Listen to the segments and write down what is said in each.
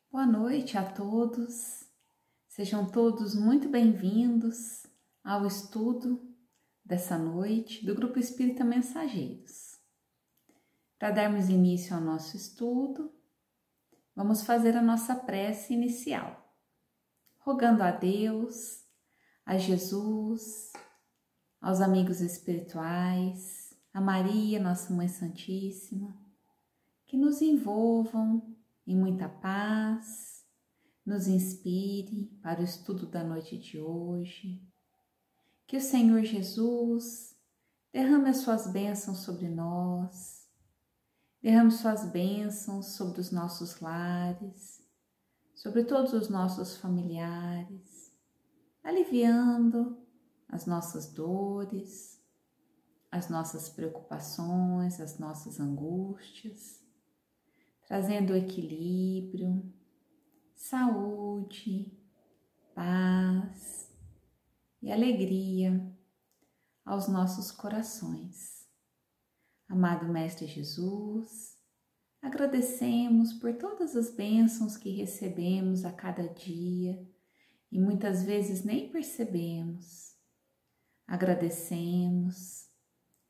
Boa noite a todos, sejam todos muito bem-vindos ao estudo dessa noite do Grupo Espírita Mensageiros. Para darmos início ao nosso estudo, vamos fazer a nossa prece inicial, rogando a Deus, a Jesus, aos amigos espirituais, a Maria, nossa Mãe Santíssima, que nos envolvam em muita paz, nos inspire para o estudo da noite de hoje. Que o Senhor Jesus derrame as suas bênçãos sobre nós, derrame suas bênçãos sobre os nossos lares, sobre todos os nossos familiares, aliviando as nossas dores, as nossas preocupações, as nossas angústias, trazendo equilíbrio, saúde, paz e alegria aos nossos corações. Amado Mestre Jesus, agradecemos por todas as bênçãos que recebemos a cada dia e muitas vezes nem percebemos. Agradecemos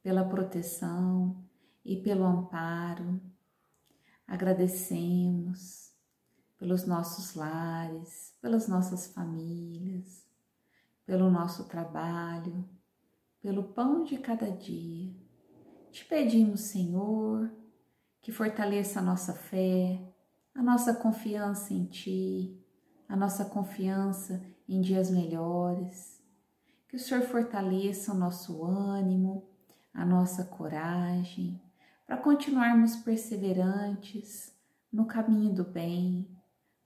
pela proteção e pelo amparo. Agradecemos pelos nossos lares, pelas nossas famílias, pelo nosso trabalho, pelo pão de cada dia. Te pedimos, Senhor, que fortaleça a nossa fé, a nossa confiança em Ti, a nossa confiança em dias melhores. Que o Senhor fortaleça o nosso ânimo, a nossa coragem, para continuarmos perseverantes no caminho do bem,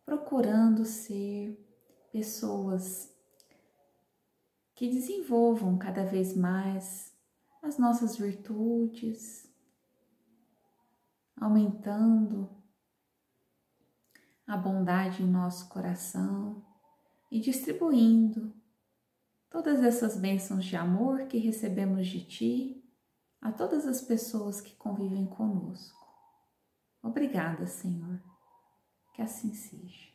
procurando ser pessoas que desenvolvam cada vez mais as nossas virtudes, aumentando a bondade em nosso coração e distribuindo todas essas bênçãos de amor que recebemos de Ti a todas as pessoas que convivem conosco. Obrigada, Senhor, que assim seja.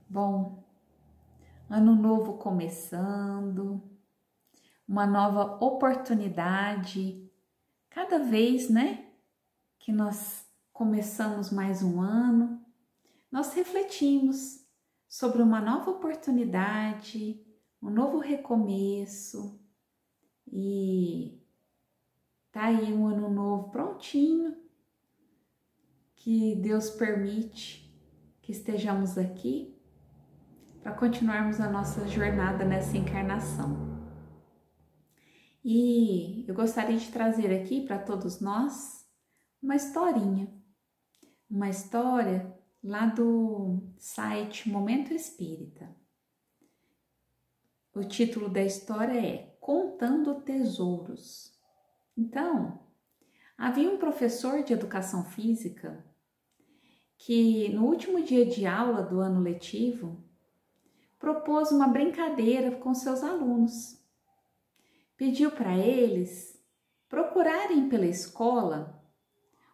Bom, ano novo começando, uma nova oportunidade, cada vez, que nós começamos mais um ano, nós refletimos sobre uma nova oportunidade, um novo recomeço. E tá aí um ano novo prontinho, que Deus permite que estejamos aqui para continuarmos a nossa jornada nessa encarnação. E eu gostaria de trazer aqui para todos nós uma história lá do site Momento Espírita. O título da história é Contando Tesouros. Então, havia um professor de educação física que, no último dia de aula do ano letivo, propôs uma brincadeira com seus alunos. Pediu para eles procurarem pela escola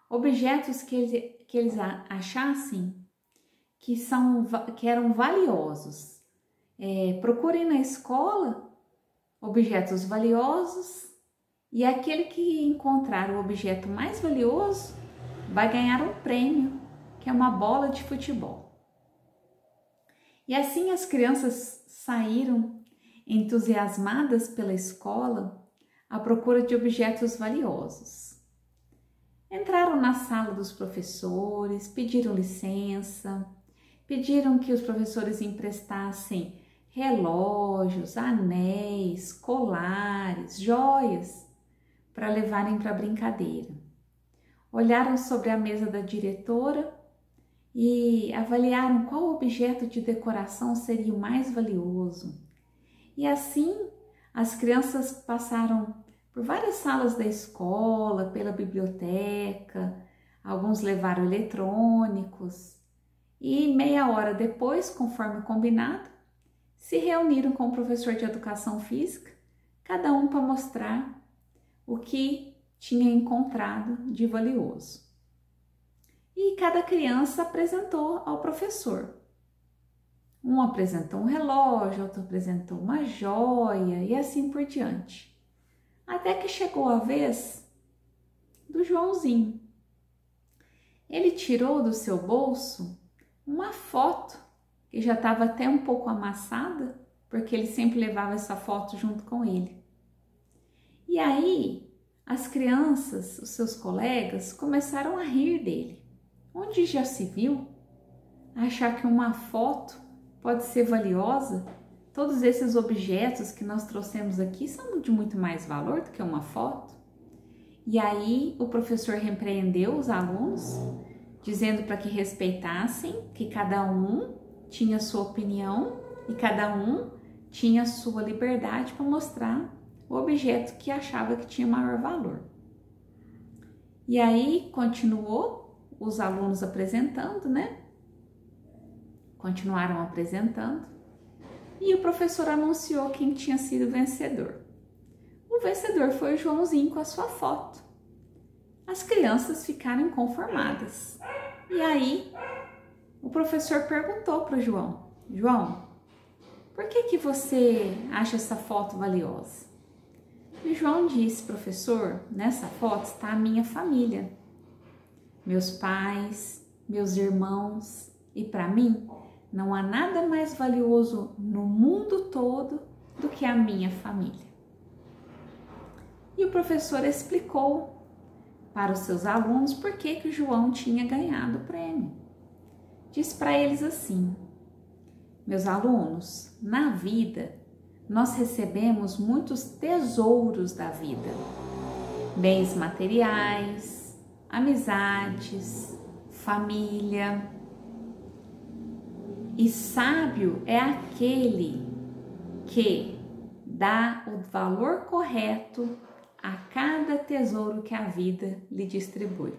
objetos que eles achassem que eram valiosos. Procurem na escola objetos valiosos e aquele que encontrar o objeto mais valioso vai ganhar um prêmio, que é uma bola de futebol. E assim as crianças saíram entusiasmadas pela escola à procura de objetos valiosos. Entraram na sala dos professores, pediram licença, pediram que os professores emprestassem relógios, anéis, colares, joias para levarem para a brincadeira. Olharam sobre a mesa da diretora e avaliaram qual objeto de decoração seria o mais valioso. E assim as crianças passaram por várias salas da escola, pela biblioteca, alguns levaram eletrônicos e meia hora depois, conforme combinado, se reuniram com o professor de educação física, cada um para mostrar o que tinha encontrado de valioso. e cada criança apresentou ao professor. Um apresentou um relógio, outro apresentou uma joia e assim por diante. Até que chegou a vez do Joãozinho. Ele tirou do seu bolso uma foto que já estava até um pouco amassada, porque ele sempre levava essa foto junto com ele. E aí, as crianças, os seus colegas, começaram a rir dele. Onde já se viu achar que uma foto pode ser valiosa? Todos esses objetos que nós trouxemos aqui são de muito mais valor do que uma foto. E aí o professor repreendeu os alunos, dizendo para que respeitassem, que cada um tinha sua opinião e cada um tinha sua liberdade para mostrar o objeto que achava que tinha maior valor. E aí continuou os alunos apresentando, né? Continuaram apresentando e o professor anunciou quem tinha sido o vencedor. O vencedor foi o Joãozinho com a sua foto. As crianças ficaram inconformadas. E aí o professor perguntou para o João: João, por que você acha essa foto valiosa? E o João disse: professor, nessa foto está a minha família, meus pais, meus irmãos, e para mim não há nada mais valioso no mundo todo do que a minha família. E o professor explicou para os seus alunos por que o João tinha ganhado o prêmio. Disse para eles assim: meus alunos, na vida nós recebemos muitos tesouros da vida, bens materiais, amizades, família. E sábio é aquele que dá o valor correto a cada tesouro que a vida lhe distribui.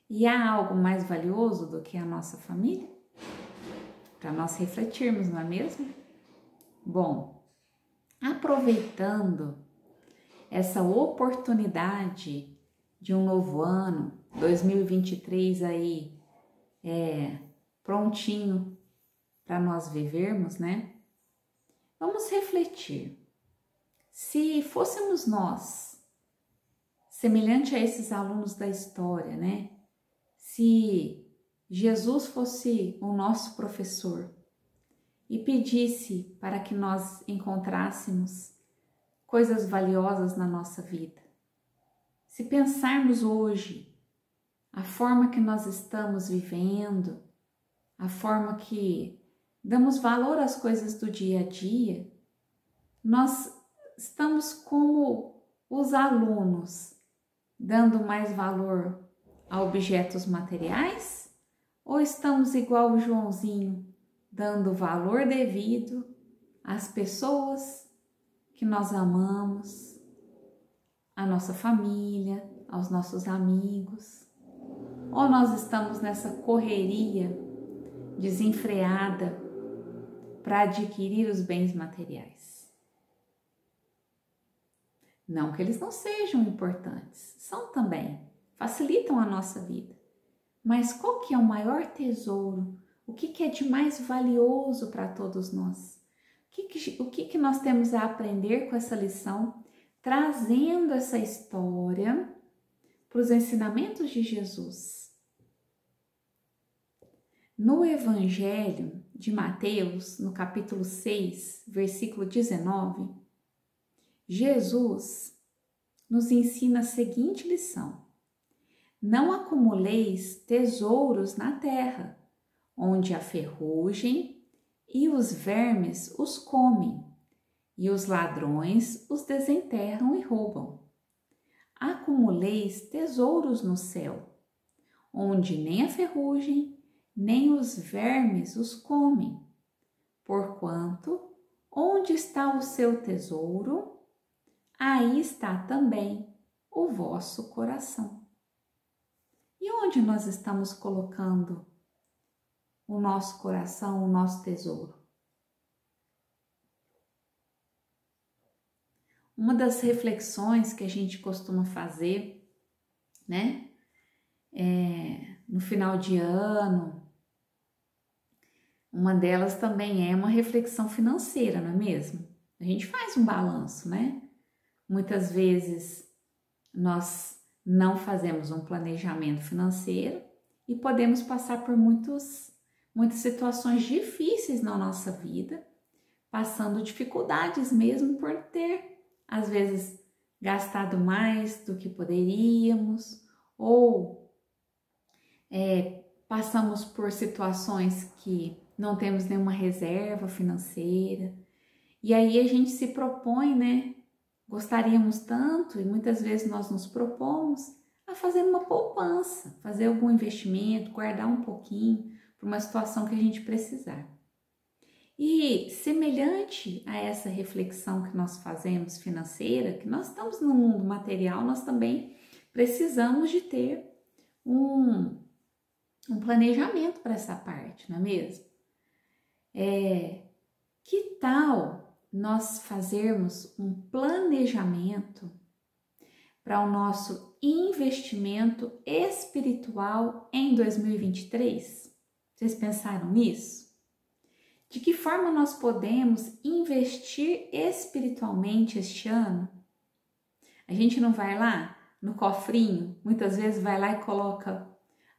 E há algo mais valioso do que a nossa família? Para nós refletirmos, não é mesmo? Bom, aproveitando essa oportunidade de um novo ano, 2023 aí, prontinho para nós vivermos, né? Vamos refletir. Se fôssemos nós, semelhante a esses alunos da história, né? Se Jesus fosse o nosso professor e pedisse para que nós encontrássemos coisas valiosas na nossa vida, se pensarmos hoje a forma que nós estamos vivendo, a forma que damos valor às coisas do dia a dia, nós estamos como os alunos, dando mais valor a objetos materiais? Ou estamos igual o Joãozinho, dando valor devido às pessoas que nós amamos, à nossa família, aos nossos amigos? Ou nós estamos nessa correria desenfreada para adquirir os bens materiais? Não que eles não sejam importantes, são também, facilitam a nossa vida. Mas qual que é o maior tesouro? O que é de mais valioso para todos nós? O que nós temos a aprender com essa lição, trazendo essa história para os ensinamentos de Jesus? No Evangelho de Mateus, no capítulo 6, versículo 19, Jesus nos ensina a seguinte lição: não acumuleis tesouros na terra, onde a ferrugem e os vermes os comem, e os ladrões os desenterram e roubam. Acumuleis tesouros no céu, onde nem a ferrugem, nem os vermes os comem, porquanto onde está o seu tesouro, aí está também o vosso coração. E onde nós estamos colocando o nosso coração, o nosso tesouro? Uma das reflexões que a gente costuma fazer, né, no final de ano. Uma delas também é uma reflexão financeira, não é mesmo? A gente faz um balanço, né? Muitas vezes nós não fazemos um planejamento financeiro e podemos passar por muitas situações difíceis na nossa vida, passando dificuldades mesmo por ter, às vezes, gastado mais do que poderíamos, ou passamos por situações que não temos nenhuma reserva financeira, e aí a gente se propõe, né? Gostaríamos tanto, e muitas vezes nós nos propomos a fazer uma poupança, fazer algum investimento, guardar um pouquinho para uma situação que a gente precisar. E semelhante a essa reflexão que nós fazemos financeira, que nós estamos no mundo material, nós também precisamos de ter um planejamento para essa parte, não é mesmo? Que tal nós fazermos um planejamento para o nosso investimento espiritual em 2023? Vocês pensaram nisso? De que forma nós podemos investir espiritualmente este ano? A gente não vai lá no cofrinho, muitas vezes vai lá e coloca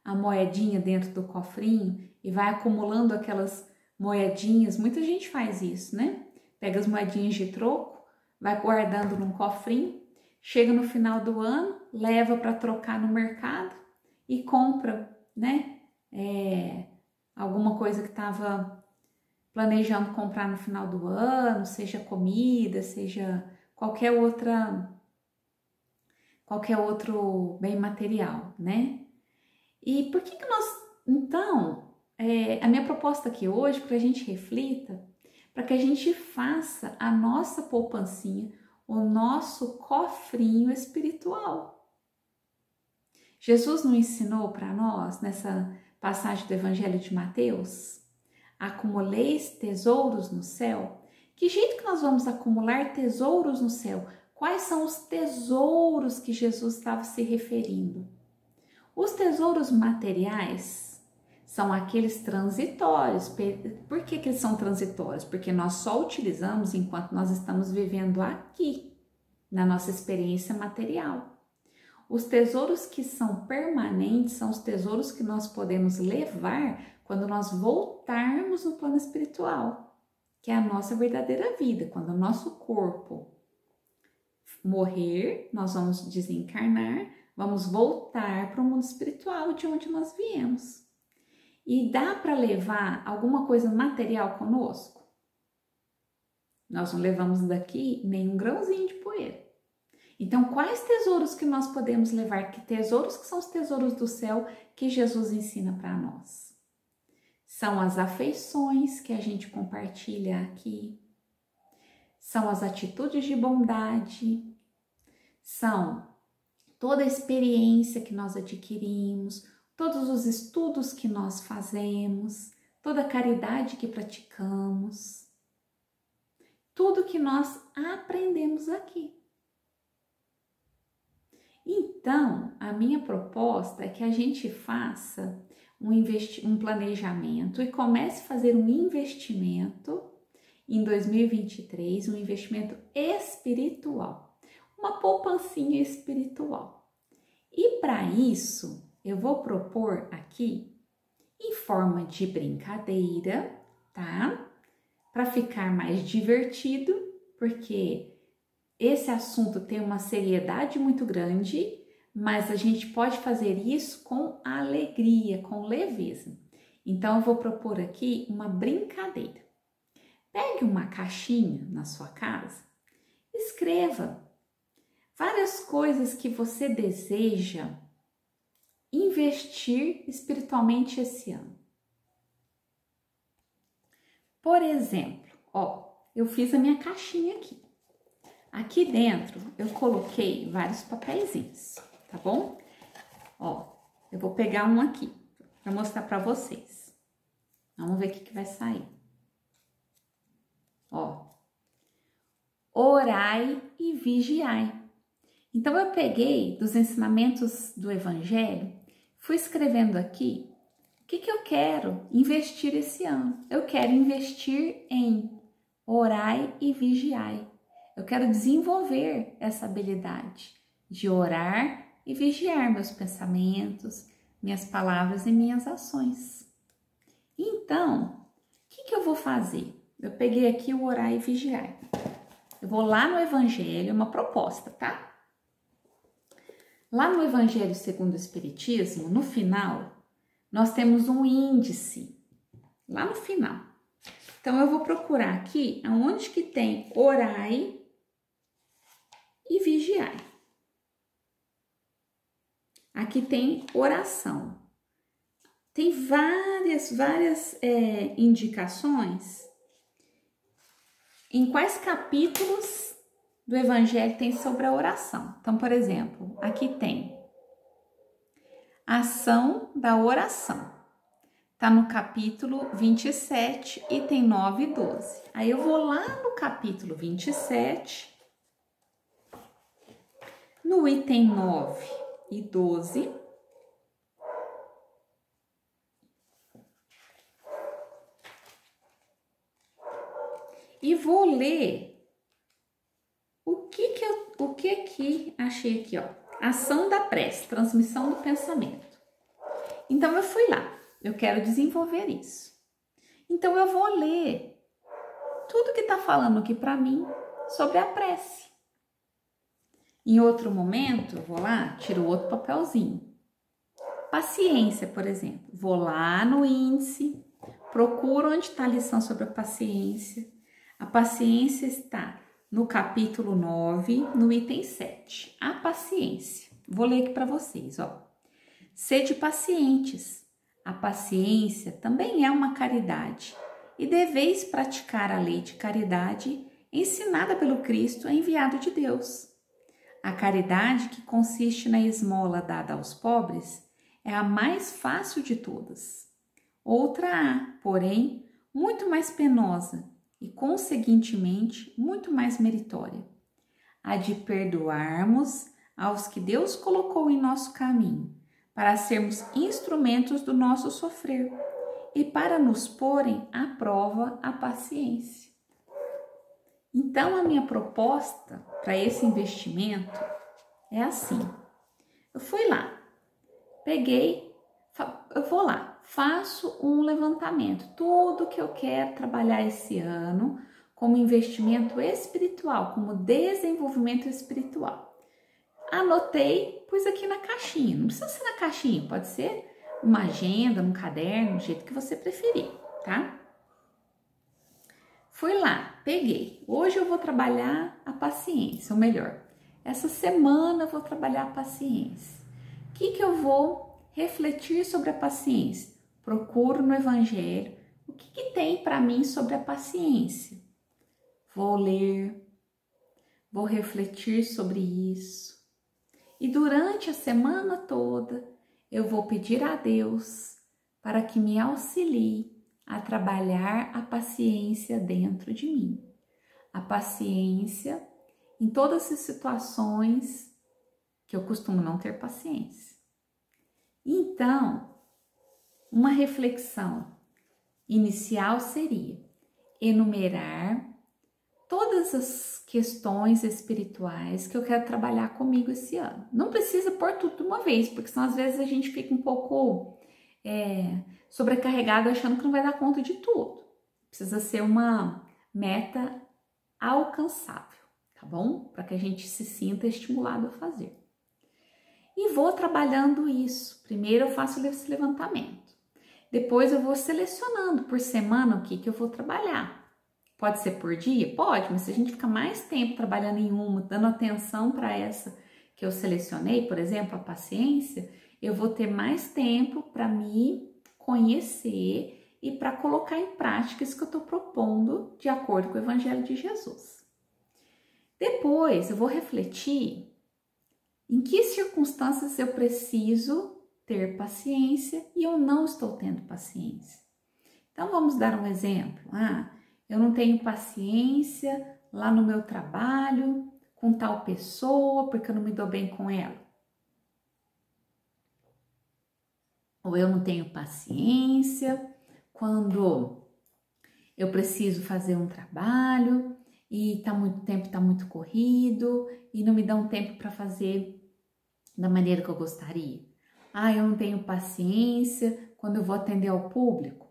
a moedinha dentro do cofrinho e vai acumulando aquelas moedinhas. Muita gente faz isso, né? Pega as moedinhas de troco, vai guardando num cofrinho, chega no final do ano, leva para trocar no mercado e compra, né? Alguma coisa que estava planejando comprar no final do ano, seja comida, seja qualquer outro bem material, né? E por que nós, então, a minha proposta aqui hoje, para a gente reflita, para que a gente faça a nossa poupancinha, o nosso cofrinho espiritual. Jesus não ensinou para nós, nessa passagem do Evangelho de Mateus, acumuleis tesouros no céu? Que jeito que nós vamos acumular tesouros no céu? Quais são os tesouros que Jesus estava se referindo? Os tesouros materiais são aqueles transitórios. Por que eles são transitórios? Porque nós só utilizamos enquanto nós estamos vivendo aqui, na nossa experiência material. Os tesouros que são permanentes são os tesouros que nós podemos levar quando nós voltarmos no plano espiritual, que é a nossa verdadeira vida. Quando o nosso corpo morrer, nós vamos desencarnar, vamos voltar para o mundo espiritual de onde nós viemos. E dá para levar alguma coisa material conosco? Nós não levamos daqui nem um grãozinho de poeira. Então, quais tesouros que nós podemos levar? Que tesouros que são os tesouros do céu que Jesus ensina para nós? São as afeições que a gente compartilha aqui, são as atitudes de bondade, são toda a experiência que nós adquirimos, todos os estudos que nós fazemos, toda a caridade que praticamos, tudo que nós aprendemos aqui. Então, a minha proposta é que a gente faça um planejamento e comece a fazer um investimento em 2023, um investimento espiritual, uma poupancinha espiritual. E para isso, eu vou propor aqui, em forma de brincadeira, tá? Para ficar mais divertido, porque esse assunto tem uma seriedade muito grande, mas a gente pode fazer isso com alegria, com leveza. Então, eu vou propor aqui uma brincadeira. Pegue uma caixinha na sua casa, escreva várias coisas que você deseja investir espiritualmente esse ano. Por exemplo, eu fiz a minha caixinha aqui. Aqui dentro eu coloquei vários papeizinhos, tá bom? Eu vou pegar um aqui para mostrar para vocês. Vamos ver o que vai sair. Orai e vigiai. Então eu peguei dos ensinamentos do Evangelho, fui escrevendo aqui o que eu quero investir esse ano. Eu quero investir em orai e vigiai. Eu quero desenvolver essa habilidade de orar e vigiar meus pensamentos, minhas palavras e minhas ações. Então, o que eu vou fazer? Eu peguei aqui o orar e vigiar. Eu vou lá no Evangelho, uma proposta, tá? Lá no Evangelho segundo o Espiritismo, no final, nós temos um índice, lá no final. Então, eu vou procurar aqui aonde que tem orai e vigiai. Aqui tem oração. Tem várias indicações em quais capítulos do Evangelho tem sobre a oração. Então, por exemplo, aqui tem ação da oração. Está no capítulo 27, item 9 e 12. Aí eu vou lá no capítulo 27, no item 9 e 12. E vou ler o que achei aqui, ó. Ação da prece, transmissão do pensamento. Então eu fui lá, eu quero desenvolver isso. Então eu vou ler tudo que tá falando aqui para mim sobre a prece. Em outro momento, eu vou lá, tiro outro papelzinho. Paciência, por exemplo. Vou lá no índice, procuro onde está a lição sobre a paciência. A paciência está no capítulo 9, no item 7. A paciência. Vou ler aqui para vocês, ó. Sede pacientes. A paciência também é uma caridade e deveis praticar a lei de caridade ensinada pelo Cristo enviado de Deus. A caridade, que consiste na esmola dada aos pobres, é a mais fácil de todas. Outra há, porém, muito mais penosa e, conseguintemente, muito mais meritória. A de perdoarmos aos que Deus colocou em nosso caminho, para sermos instrumentos do nosso sofrer e para nos porem à prova a paciência. Então, a minha proposta para esse investimento é assim. Eu fui lá, eu vou lá, faço um levantamento, tudo que eu quero trabalhar esse ano como investimento espiritual, como desenvolvimento espiritual. Anotei, pus aqui na caixinha, não precisa ser na caixinha, pode ser uma agenda, um caderno, do jeito que você preferir, tá? Fui lá, peguei, hoje eu vou trabalhar a paciência, ou melhor, essa semana eu vou trabalhar a paciência. O que eu vou refletir sobre a paciência? Procuro no Evangelho o que tem para mim sobre a paciência. Vou ler, vou refletir sobre isso. E durante a semana toda eu vou pedir a Deus para que me auxilie a trabalhar a paciência dentro de mim. A paciência em todas as situações que eu costumo não ter paciência. Então, uma reflexão inicial seria enumerar todas as questões espirituais que eu quero trabalhar comigo esse ano. Não precisa pôr tudo de uma vez, porque senão às vezes a gente fica um pouco sobrecarregado achando que não vai dar conta de tudo. Precisa ser uma meta alcançável, tá bom? Para que a gente se sinta estimulado a fazer. E vou trabalhando isso. Primeiro eu faço esse levantamento. Depois eu vou selecionando por semana o que eu vou trabalhar. Pode ser por dia? Pode, mas se a gente fica mais tempo trabalhando em uma, dando atenção para essa que eu selecionei, por exemplo, a paciência, eu vou ter mais tempo para me conhecer e para colocar em prática isso que eu estou propondo de acordo com o Evangelho de Jesus. Depois eu vou refletir em que circunstâncias eu preciso ter paciência e eu não estou tendo paciência. Então vamos dar um exemplo. Eu não tenho paciência lá no meu trabalho com tal pessoa porque eu não me dou bem com ela. Ou eu não tenho paciência quando eu preciso fazer um trabalho e o tempo tá muito corrido e não me dá um tempo para fazer da maneira que eu gostaria. Ah, eu não tenho paciência quando eu vou atender ao público.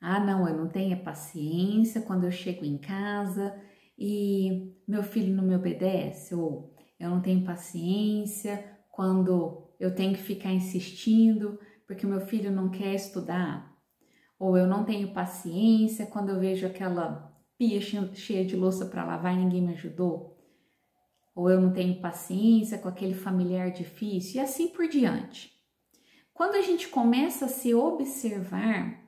Ah, não, eu não tenho paciência quando eu chego em casa e meu filho não me obedece. Ou eu não tenho paciência quando eu tenho que ficar insistindo porque meu filho não quer estudar. Ou eu não tenho paciência quando eu vejo aquela pia cheia de louça para lavar e ninguém me ajudou. Ou eu não tenho paciência com aquele familiar difícil e assim por diante. Quando a gente começa a se observar,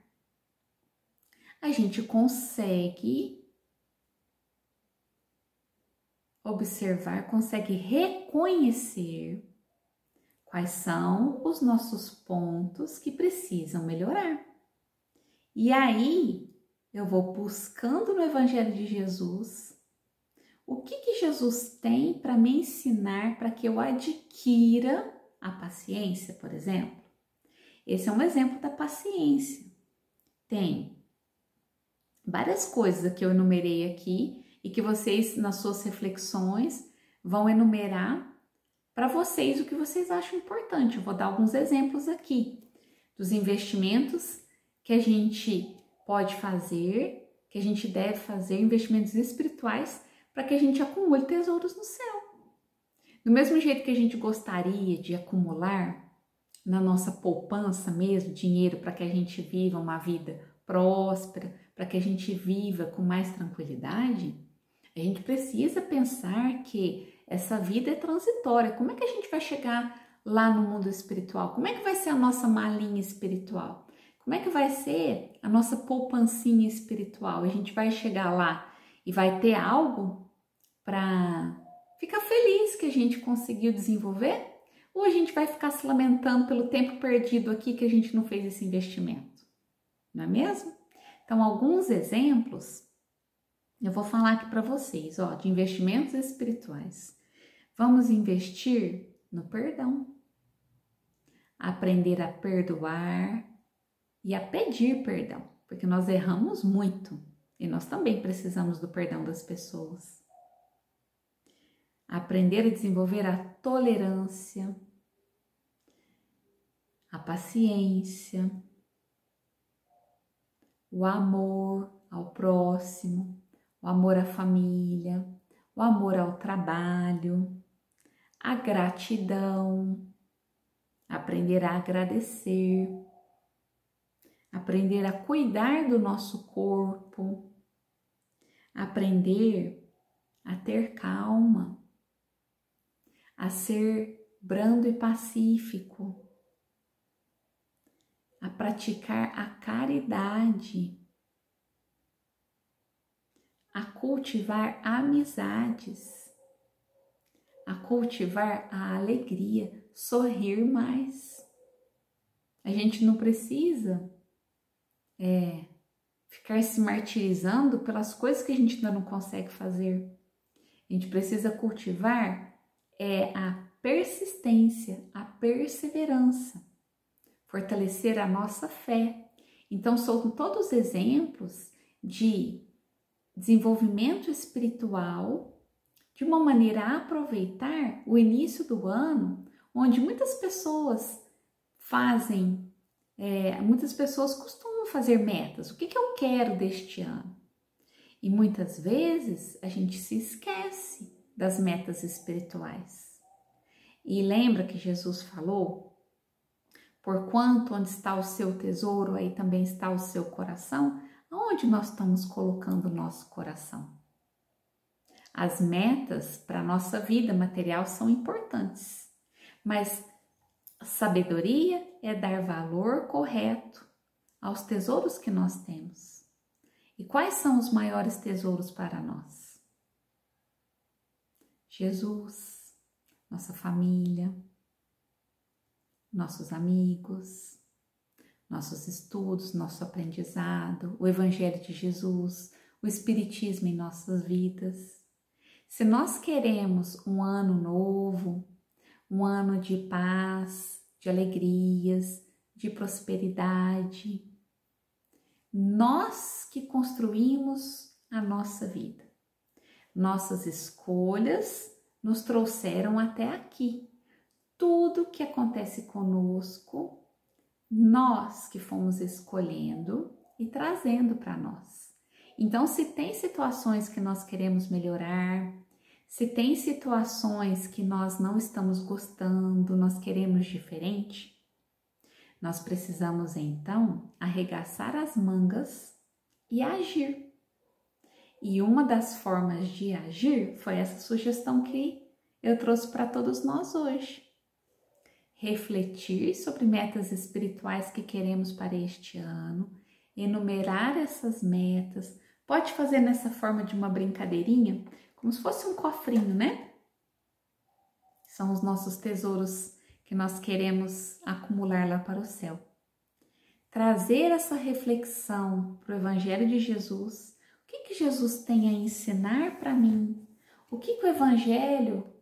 a gente consegue observar, consegue reconhecer quais são os nossos pontos que precisam melhorar. E aí eu vou buscando no Evangelho de Jesus o que Jesus tem para me ensinar para que eu adquira a paciência, por exemplo. Esse é um exemplo da paciência. Tem várias coisas que eu enumerei aqui e que vocês, nas suas reflexões, vão enumerar para vocês o que vocês acham importante. Eu vou dar alguns exemplos aqui dos investimentos que a gente pode fazer, que a gente deve fazer, investimentos espirituais, para que a gente acumule tesouros no céu. Do mesmo jeito que a gente gostaria de acumular na nossa poupança mesmo, dinheiro para que a gente viva uma vida próspera, para que a gente viva com mais tranquilidade, a gente precisa pensar que essa vida é transitória. Como é que a gente vai chegar lá no mundo espiritual? Como é que vai ser a nossa malinha espiritual? Como é que vai ser a nossa poupancinha espiritual? A gente vai chegar lá e vai ter algo para ficar feliz que a gente conseguiu desenvolver? Ou a gente vai ficar se lamentando pelo tempo perdido aqui que a gente não fez esse investimento? Não é mesmo? Então, alguns exemplos eu vou falar aqui para vocês, ó, de investimentos espirituais. Vamos investir no perdão. Aprender a perdoar e a pedir perdão, porque nós erramos muito e nós também precisamos do perdão das pessoas. Aprender a desenvolver a tolerância, a paciência, o amor ao próximo, o amor à família, o amor ao trabalho, a gratidão, aprender a agradecer, aprender a cuidar do nosso corpo, aprender a ter calma, a ser brando e pacífico, a praticar a caridade, a cultivar amizades, a cultivar a alegria, sorrir mais. A gente não precisa ficar se martirizando pelas coisas que a gente ainda não consegue fazer. A gente precisa cultivar a persistência, a perseverança, fortalecer a nossa fé. Então, são todos exemplos de desenvolvimento espiritual, de uma maneira a aproveitar o início do ano, onde muitas pessoas muitas pessoas costumam fazer metas. O que eu quero deste ano? E muitas vezes a gente se esquece das metas espirituais. E lembra que Jesus falou: porquanto onde está o seu tesouro, aí também está o seu coração. Aonde nós estamos colocando o nosso coração? As metas para a nossa vida material são importantes, mas a sabedoria é dar valor correto aos tesouros que nós temos. E quais são os maiores tesouros para nós? Jesus, nossa família, nossos amigos, nossos estudos, nosso aprendizado, o Evangelho de Jesus, o Espiritismo em nossas vidas. Se nós queremos um ano novo, um ano de paz, de alegrias, de prosperidade. Nós que construímos a nossa vida. Nossas escolhas nos trouxeram até aqui. Tudo que acontece conosco, nós que fomos escolhendo e trazendo para nós. Então, se tem situações que nós queremos melhorar, se tem situações que nós não estamos gostando, nós queremos diferente, nós precisamos então arregaçar as mangas e agir. E uma das formas de agir foi essa sugestão que eu trouxe para todos nós hoje. Refletir sobre metas espirituais que queremos para este ano, enumerar essas metas. Pode fazer nessa forma de uma brincadeirinha, como se fosse um cofrinho, né? São os nossos tesouros que nós queremos acumular lá para o céu. Trazer essa reflexão para o Evangelho de Jesus. O que Jesus tem a ensinar para mim? O que o Evangelho,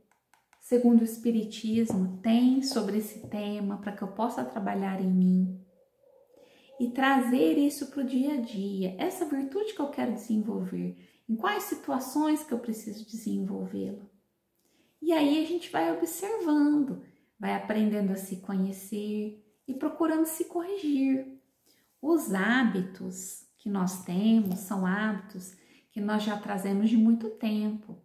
segundo o Espiritismo, tem sobre esse tema para que eu possa trabalhar em mim? E trazer isso para o dia a dia. Essa virtude que eu quero desenvolver. Em quais situações que eu preciso desenvolvê-la? E aí a gente vai observando, vai aprendendo a se conhecer e procurando se corrigir. Os hábitos que nós temos são hábitos que nós já trazemos de muito tempo.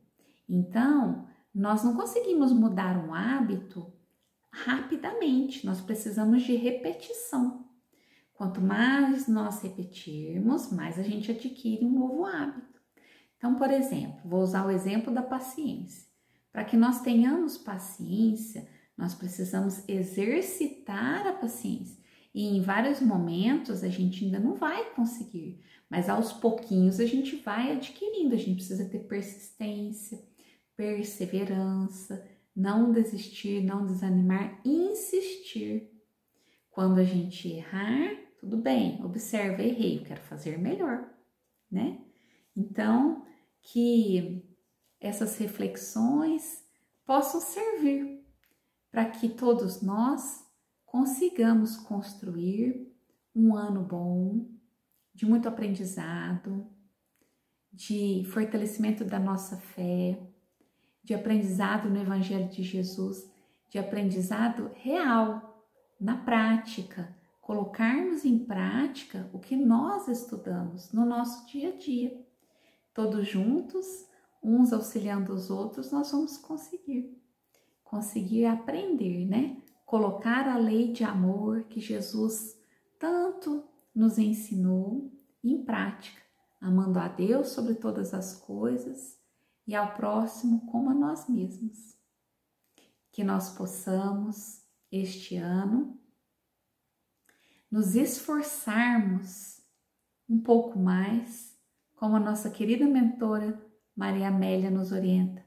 Então, nós não conseguimos mudar um hábito rapidamente, nós precisamos de repetição. Quanto mais nós repetirmos, mais a gente adquire um novo hábito. Então, por exemplo, vou usar o exemplo da paciência. Para que nós tenhamos paciência, nós precisamos exercitar a paciência. E em vários momentos a gente ainda não vai conseguir, mas aos pouquinhos a gente vai adquirindo. A gente precisa ter persistência, perseverança, não desistir, não desanimar, insistir. Quando a gente errar, tudo bem, observa, errei, eu quero fazer melhor, né? Então, que essas reflexões possam servir para que todos nós consigamos construir um ano bom, de muito aprendizado, de fortalecimento da nossa fé, de aprendizado no Evangelho de Jesus, de aprendizado real, na prática, colocarmos em prática o que nós estudamos no nosso dia a dia. Todos juntos, uns auxiliando os outros, nós vamos conseguir aprender, né? Colocar a lei de amor que Jesus tanto nos ensinou em prática, amando a Deus sobre todas as coisas e ao próximo como a nós mesmos. Que nós possamos, este ano, nos esforçarmos um pouco mais, como a nossa querida mentora Maria Amélia nos orienta,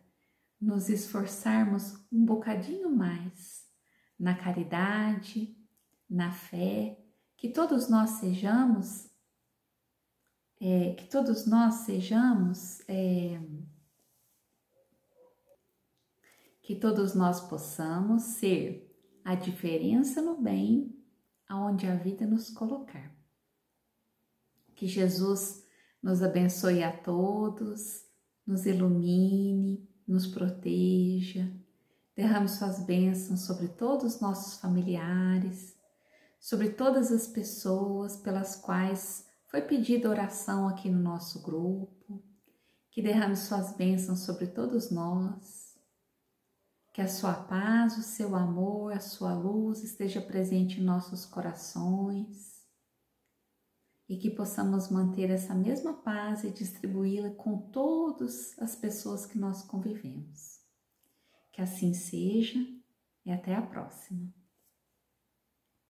nos esforçarmos um bocadinho mais na caridade, na fé, que todos nós sejamos, que todos nós possamos ser a diferença no bem aonde a vida nos colocar. Que Jesus nos abençoe a todos, nos ilumine, nos proteja, derrame suas bênçãos sobre todos os nossos familiares, sobre todas as pessoas pelas quais foi pedida oração aqui no nosso grupo, que derrame suas bênçãos sobre todos nós, que a sua paz, o seu amor, a sua luz esteja presente em nossos corações e que possamos manter essa mesma paz e distribuí-la com todas as pessoas que nós convivemos. Que assim seja e até a próxima.